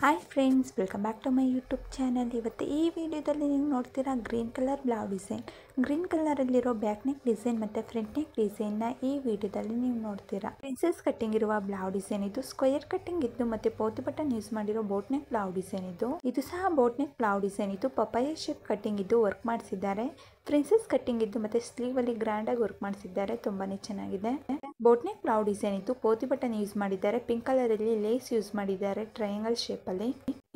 Hi friends, welcome back to my YouTube channel. ಇವತ್ತು ಈ ವಿಡಿಯೋದಲ್ಲಿ ನೀವು ನೋಡ್ತೀರಾ green colour blouse design. Green ಕಲರಲ್ಲಿರೋ ಬ್ಯಾಕ್ ನೆಕ್ ಡಿಸೈನ್ ಮತ್ತು ಫ್ರಂಟ್ ನೆಕ್ ಡಿಸೈನ್ನ ಈ ವಿಡಿಯೋದಲ್ಲಿ ನೀವು ನೋಡ್ತೀರಾ. ಪ್ರಿನ್ಸೆಸ್ ಕಟ್ಟಿಂಗ್ ಇರುವ ಬ್ಲೌಸ್ ಡಿಸೈನ್ ಇದು. ಸ್ಕ್ವೇರ್ ಕಟ್ಟಿಂಗ್ ಇದ್ದು ಮತ್ತು ಪೋತಿ ಬಟನ್ ಯೂಸ್ ಮಾಡಿರೋ ಬೋಟ್ ನೆಕ್ ಬ್ಲೌಸ್ ಡಿಸೈನ್ ಇದು. ಇದು ಸಹ ಬೋಟ್ ನೆಕ್ ಬ್ಲೌಸ್ ಡಿಸೈನ್ ಇದು. ಪಪಾಯ ಶೇಪ್ ಕಟ್ಟಿಂಗ್ ಇದ್ದು ವರ್ಕ್ ಮಾಡಿಸಿದ್ದಾರೆ. ಪ್ರಿನ್ಸೆಸ್ ಕಟ್ಟಿಂಗ್ ಇದ್ದು ಮತ್ತು ಸ್ಲೀವ್ ಅಲ್ಲಿ ಗ್ರ್ಯಾಂಡ್ ಆಗಿ ವರ್ಕ್ ಮಾಡಿಸಿದ್ದಾರೆ. ತುಂಬಾನೇ ಚೆನ್ನಾಗಿದೆ. ಬೋಟ್ ನೆಕ್ ಬ್ಲೌಸ್ ಡಿಸೈನ್ ಇದ್ದು ಪೋತಿ ಬಟನ್ ಯೂಸ್ ಮಾಡಿದ್ದಾರೆ. ಪಿಂಕ್ ಕಲರ್ ಅಲ್ಲಿ ಲೇಸ್ ಯೂಸ್ ಮಾಡಿದ್ದಾರೆ ಟ್ರಯಾಂಗಲ್ ಶೇಪ್ ಅಲ್ಲಿ.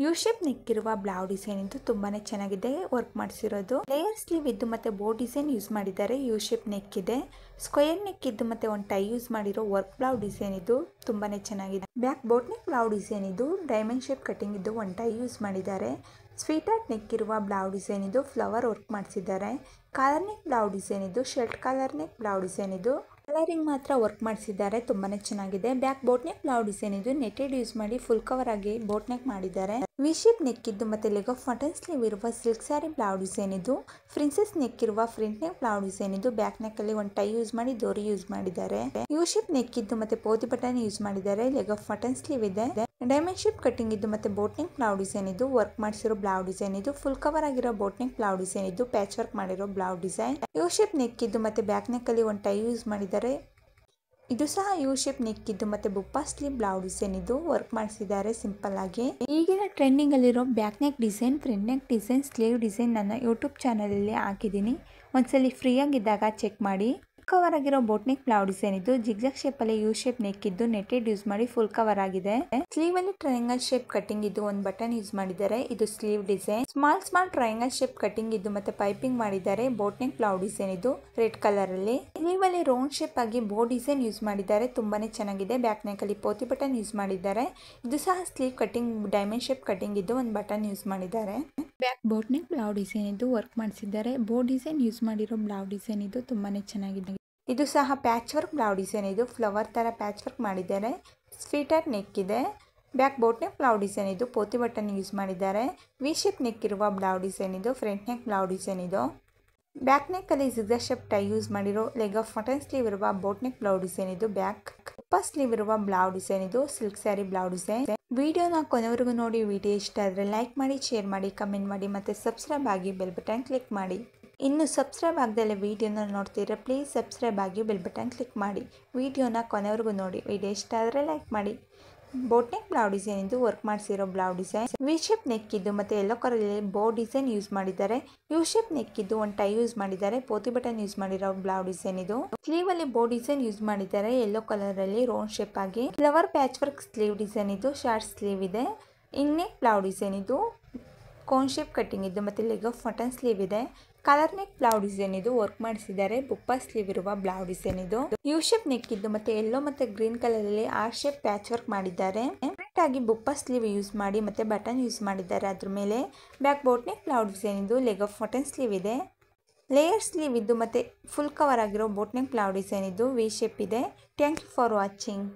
ಯು ಶೇಪ್ ನೆಕ್ ಇರುವ ಬ್ಲೌಸ್ ಡಿಸೈನ್ ಇದ್ದು ತುಂಬಾನೇ ಚೆನ್ನಾಗಿದೆ ವರ್ಕ್ ಮಾಡಿಸಿರೋದು. ಲೇಯರ್ ಸ್ಲೀವ್ ಇದ್ದು ಮತ್ತೆ ಬೋ ಡಿಸೈನ್ ಯೂಸ್ ಮಾಡಿದ್ದಾರೆ. ಯು ಶೇಪ್ ನೆಕ್ ಇದೆ. ಸ್ಕ್ವೇರ್ ನೆಕ್ ಇದ್ದು ಮತ್ತೆ ಒಂದು ಟೈ ಯೂಸ್ ಮಾಡಿರೋ ವರ್ಕ್ ಬ್ಲೌಸ್ ಡಿಸೈನ್ ಇದು ತುಂಬಾನೇ ಚೆನ್ನಾಗಿದೆ. Back boat neck blouse design ಇದು ಡೈಮಂಡ್ ಶೇಪ್ ಕಟಿಂಗ್ ಇದ್ದು ಒಂದು ಟೈ ಯೂಸ್ ಮಾಡಿದ್ದಾರೆ. ಸ್ವೀಟ್ ಹಾರ್ಟ್ ನೆಕ್ ಇರುವ ಬ್ಲೌಸ್ ಡಿಸೈನ್ ಇದು ಫ್ಲವರ್ ವರ್ಕ್ ಮಾಡಿಸಿದ್ದಾರೆ. ಕಾಲರ್ ನೆಕ್ ಬ್ಲೌಸ್ ಡಿಸೈನ್ ಇದು shirt collar neck blouse design ಇದು ಕಲರಿಂಗ್ ಮಾತ್ರ ವರ್ಕ್ ಮಾಡಿಸಿದ್ದಾರೆ. ತುಂಬಾನೇ ಚೆನ್ನಾಗಿದೆ. Back boat neck blouse design ಇದು ನೆಟೆಡ್ ಯೂಸ್ ಮಾಡಿ ಫುಲ್ ಕವರ್ ಆಗಿ ಬೋಟ್ ನೆಕ್ ಮಾಡಿದ್ದಾರೆ. ವಿ ಶೇಪ್ ನೆಕ್ ಇದ್ದು ಮತ್ತೆ ಲೆಗ್ ಆಫ್ ಮಟನ್ ಸ್ಲೀವ್ ಇರುವ ಸಿಲ್ಕ್ ಸ್ಯಾರಿ ಬ್ಲೌಸ್ ಡಿಸೈನ್ ಇದು. ಪ್ರಿನ್ಸೆಸ್ ನೆಕ್ ಇರುವ ಫ್ರಂಟ್ ನೆಕ್ ಬ್ಲೌಸ್ ಡಿಸೈನ್ ಇದು. ಬ್ಯಾಕ್ ನೆಕ್ ಅಲ್ಲಿ ಒಂದು ಟೈ ಯೂಸ್ ಮಾಡಿ ಡೋರಿ ಯೂಸ್ ಮಾಡಿದ್ದಾರೆ. ಯು ಶೇಪ್ ನೆಕ್ ಇದ್ದು ಮತ್ತೆ ಪೋತಿ ಬಟನ್ ಯೂಸ್ ಮಾಡಿದ್ದಾರೆ. ಲೆಗ್ ಆಫ್ ಮಟನ್ ಸ್ಲೀವ್ ಇದೆ. ಡೈಮಂಡ್ ಶೇಪ್ ಕಟಿಂಗ್ ಇದ್ದು ಮತ್ತೆ ಬೋಟ್ ನೆಕ್ ಬ್ಲೌಸ್ ಡಿಸೈನ್ ಇದು ವರ್ಕ್ ಮಾಡಿಸಿರೋ ಬ್ಲೌಸ್ ಡಿಸೈನ್ ಇದು. ಫುಲ್ ಕವರ್ ಆಗಿರೋ ಬೋಟ್ ನೆಕ್ ಬ್ಲೌಸ್ ಡಿಸೈನ್ ಇದು ಪ್ಯಾಚ್ ವರ್ಕ್ ಮಾಡಿರೋ blouse design. You shape neck ಇದ್ದು ಮತ್ತೆ ಬ್ಯಾಕ್ ನೆಕ್ ಅಲ್ಲಿ ಒಂದು ಟೈ ಯೂಸ್ ಮಾಡಿದ್ದಾರೆ. ಇದು ಸಹ ಯು ಶೇಪ್ ನೆಕ್ ಇದ್ದು ಮತ್ತೆ ಬುಪ್ಪ ಸ್ಲೀವ್ ಬ್ಲೌಸ್ ಡಿಸೈನ್ ಇದು ವರ್ಕ್ ಮಾಡಿಸಿದ್ದಾರೆ ಸಿಂಪಲ್ ಆಗಿ. ಈಗಿನ ಟ್ರೆಂಡಿಂಗ್ ಅಲ್ಲಿರೋ back neck design, front neck design, sleeve design ನನ್ನ ಯೂಟ್ಯೂಬ್ ಚಾನಲ್ ಅಲ್ಲಿ ಹಾಕಿದ್ದೀನಿ. ಒಂದ್ಸಲಿ ಫ್ರೀ ಆಗಿದ್ದಾಗ ಚೆಕ್ ಮಾಡಿ. ಕವರ್ ಆಗಿರೋ ಬೋಟ್ ನೆಕ್ ಬ್ಲೌಸ್ ಡಿಸೈನ್ ಇದು ಜಿಗ್ಜಾಗ್ ಶೇಪ್ ಅಲ್ಲಿ ಯು ಶೇಪ್ ನೆಕ್ ಇದ್ದು ನೆಟೆಡ್ ಯೂಸ್ ಮಾಡಿ ಫುಲ್ ಕವರ್ ಆಗಿದೆ. ಸ್ಲೀವ್ ಅಲ್ಲಿ ಟ್ರಯಾಂಗಲ್ ಶೇಪ್ ಕಟಿಂಗ್ ಇದ್ದು ಒಂದು ಬಟನ್ ಯೂಸ್ ಮಾಡಿದ್ದಾರೆ. ಇದು sleeve design. Small triangle shape cutting ಇದ್ದು ಮತ್ತೆ ಪೈಪಿಂಗ್ ಮಾಡಿದ್ದಾರೆ. ಬೋಟ್ ನೆಕ್ ಬ್ಲೌಸ್ ಡಿಸೈನ್ ಇದು ರೆಡ್ ಕಲರ್ ಅಲ್ಲಿ. ಸ್ಲೀವ್ ಅಲ್ಲಿ ರೌಂಡ್ ಶೇಪ್ ಆಗಿ ಬೋ ಡಿಸೈನ್ ಯೂಸ್ ಮಾಡಿದ್ದಾರೆ. ತುಂಬಾನೇ ಚೆನ್ನಾಗಿದೆ. ಬ್ಯಾಕ್ ನೆಕ್ ಅಲ್ಲಿ ಪೋತಿ ಬಟನ್ ಯೂಸ್ ಮಾಡಿದ್ದಾರೆ. ಇದು ಸಹ sleeve cutting diamond shape cutting ಇದ್ದು ಒಂದು ಬಟನ್ ಯೂಸ್ ಮಾಡಿದ್ದಾರೆ. Back boat neck blouse design ಇದು ವರ್ಕ್ ಮಾಡಿಸಿದ್ದಾರೆ. ಬೋ ಡಿಸೈನ್ ಯೂಸ್ ಮಾಡಿರೋ ಬ್ಲೌಸ್ ಡಿಸೈನ್ ಇದು ತುಂಬಾನೇ ಚೆನ್ನಾಗಿದೆ. ಇದು ಸಹ ಪ್ಯಾಚ್ ವರ್ಕ್ ಬ್ಲೌಸ್ ಡಿಸೈನ್ ಇದು ಫ್ಲವರ್ ತರ ಪ್ಯಾಚ್ ವರ್ಕ್ ಮಾಡಿದ್ದಾರೆ. ಸ್ವೀಟ್ ಹಾರ್ಟ್ ನೆಕ್ ಇದೆ. Back boat neck blouse design ಇದು ಪೋತಿ ಬಟನ್ ಯೂಸ್ ಮಾಡಿದ್ದಾರೆ. ವಿ ಶೇಪ್ ನೆಕ್ ಇರುವ ಬ್ಲೌಸ್ ಡಿಸೈನ್ ಇದು. ಫ್ರಂಟ್ ನೆಕ್ ಬ್ಲೌಸ್ ಡಿಸೈನ್ ಇದು. ಬ್ಯಾಕ್ ನೆಕ್ ಅಲ್ಲಿ ಜಿಗ್ಜಾಗ್ ಶೇಪ್ ಟೈ ಯೂಸ್ ಮಾಡಿರೋ ಲೆಗ್ ಆಫ್ ಮಟನ್ ಸ್ಲೀವ್ ಇರುವ ಬೋಟ್ ನೆಕ್ ಬ್ಲೌಸ್ ಡಿಸೈನ್ ಇದು. ಬ್ಯಾಕ್ ಉಪ್ಪ ಸ್ಲೀವ್ ಇರುವ ಬ್ಲೌಸ್ ಡಿಸೈನ್ ಇದು ಸಿಲ್ಕ್ ಸ್ಯಾರಿ ಬ್ಲೌಸ್ ಡಿಸೈನ್. ವಿಡಿಯೋನ ಕೊನೆವರೆಗೂ ನೋಡಿ. ವಿಡಿಯೋ ಇಷ್ಟ ಆದರೆ ಲೈಕ್ ಮಾಡಿ, ಶೇರ್ ಮಾಡಿ, ಕಮೆಂಟ್ ಮಾಡಿ ಮತ್ತೆ ಸಬ್ಸ್ಕ್ರೈಬ್ ಆಗಿ ಬೆಲ್ ಬಟನ್ ಕ್ಲಿಕ್ ಮಾಡಿ. ಇನ್ನು ಸಬ್ಸ್ಕ್ರೈಬ್ ಆಗದಲ್ಲೇ ವಿಡಿಯೋನ ನೋಡ್ತೀರಾ ಪ್ಲೀಸ್ ಸಬ್ಸ್ಕ್ರೈಬ್ ಆಗಿ ಬೆಲ್ ಬಟನ್ ಕ್ಲಿಕ್ ಮಾಡಿ. ವಿಡಿಯೋನ ಕೊನೆವರೆಗೂ ನೋಡಿ. ವಿಡಿಯೋ ಇಷ್ಟ ಆದರೆ ಲೈಕ್ ಮಾಡಿ. ಬೋಟ್ ನೆಕ್ ಬ್ಲೌಸ್ ಡಿಸೈನ್ ಇದು ವರ್ಕ್ ಮಾಡಿಸಿರೋ blouse design. V shape neck ಇದ್ದು ಮತ್ತೆ ಯೆಲ್ಲೋ ಕಲರ್ ಅಲ್ಲಿ ಬೋ ಡಿಸೈನ್ ಯೂಸ್ ಮಾಡಿದ್ದಾರೆ. ಯು ಶೇಪ್ ನೆಕ್ ಇದ್ದು ಒಂದು ಟೈ ಯೂಸ್ ಮಾಡಿದ್ದಾರೆ. ಪೋತಿ ಬಟನ್ ಯೂಸ್ ಮಾಡಿರೋ ಬ್ಲೌಸ್ ಡಿಸೈನ್ ಇದು. ಸ್ಲೀವ್ ಅಲ್ಲಿ ಬೋ ಡಿಸೈನ್ ಯೂಸ್ ಮಾಡಿದ್ದಾರೆ. ಯೆಲ್ಲೋ ಕಲರ್ ಅಲ್ಲಿ ರೌಂಡ್ ಶೇಪ್ ಆಗಿ flower patch work sleeve design ಇದು. ಶಾರ್ಟ್ ಸ್ಲೀವ್ ಇದೆ. ಇನ್ ನೆಕ್ ಬ್ಲೌಸ್ ಡಿಸೈನ್ ಇದು ಕೋನ್ ಶೇಪ್ ಕಟಿಂಗ್ ಇದ್ದು ಮತ್ತೆ ಲೆಗ್ ಆಫ್ ಮಟನ್ ಸ್ಲೀವ್ ಇದೆ. ಕಲರ್ ನೆಕ್ ಬ್ಲೌಸ್ ಡಿಸೈನ್ ಇದು ವರ್ಕ್ ಮಾಡಿಸಿದ್ದಾರೆ. ಬುಪ್ಪ ಸ್ಲೀವ್ ಇರುವ ಬ್ಲೌಸ್ ಡಿಸೈನ್ ಇದು. ಯು ಶೇಪ್ ನೆಕ್ ಇದ್ದು ಮತ್ತೆ ಯೆಲ್ಲೋ ಮತ್ತೆ ಗ್ರೀನ್ ಕಲರ್ ಅಲ್ಲಿ ಆರ್ ಶೇಪ್ ಪ್ಯಾಚ್ ವರ್ಕ್ ಮಾಡಿದ್ದಾರೆ. ಆಗಿ ಬುಪ್ಪ ಸ್ಲೀವ್ ಯೂಸ್ ಮಾಡಿ ಮತ್ತೆ ಬಟನ್ ಯೂಸ್ ಮಾಡಿದ್ದಾರೆ ಅದ್ರ ಮೇಲೆ. Back boat neck blouse design ಇದು ಲೆಗ್ ಆಫ್ ಮಟನ್ ಸ್ಲೀವ್ ಇದೆ. ಲೇಯರ್ ಸ್ಲೀವ್ ಇದ್ದು ಮತ್ತೆ ಫುಲ್ ಕವರ್ ಆಗಿರೋ ಬೋಟ್ ನೆಕ್ ಬ್ಲೌಸ್ ಡಿಸೈನ್ ಇದು ವಿ ಶೇಪ್ ಇದೆ. Thank you for watching.